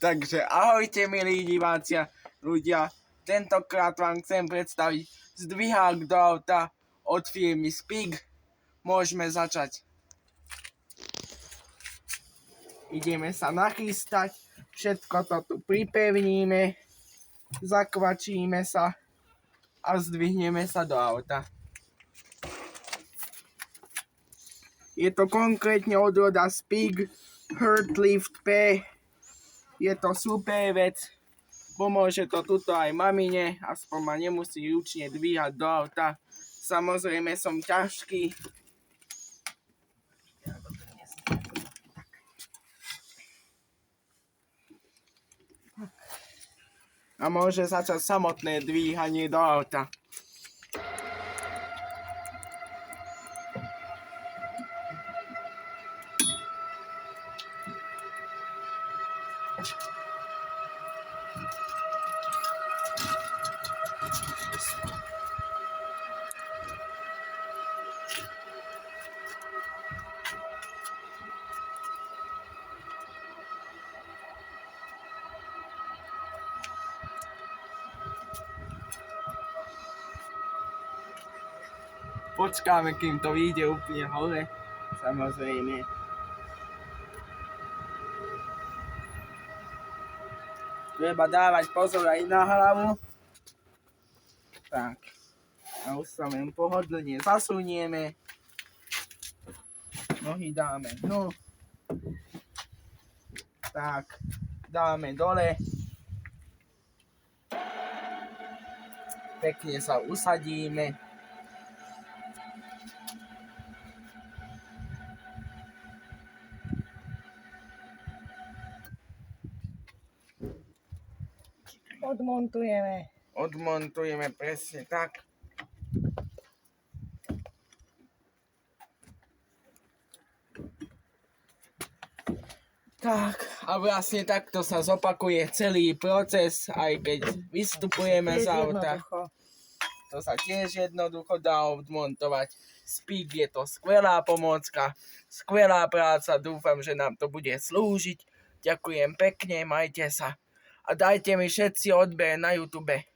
Takže ahojte milí diváci a ľudia. Tentokrát vám chcem predstaviť zdvihák do auta od firmy Spig. Môžeme začať. Ideme sa nachystať. Všetko to tu pripevníme. Zakvačíme sa a zdvihneme sa do auta. Je to konkrétne od roda Spig Heartlift P. Je to super vec, pomôže to tuto aj mamine, aspoň ma nemusí ručne dvíhať do auta. Samozrejme som ťažký. A môže začať samotné dvíhanie do auta. Počkáme, kým to vyjde úplne hore, samozrejme. Treba dávať pozor aj na hlavu. Tak. A už sa len pohodlne zasunieme. Nohy dáme dnu. Tak. Dáme dole. Pekne sa usadíme. Odmontujeme presne tak. Tak, a vlastne takto sa zopakuje celý proces, aj keď vystupujeme z auta. To sa tiež jednoducho dá odmontovať. Spig je to skvelá pomôcka, skvelá práca, dúfam, že nám to bude slúžiť. Ďakujem pekne, majte sa. A dajte mi všetci odber na YouTube.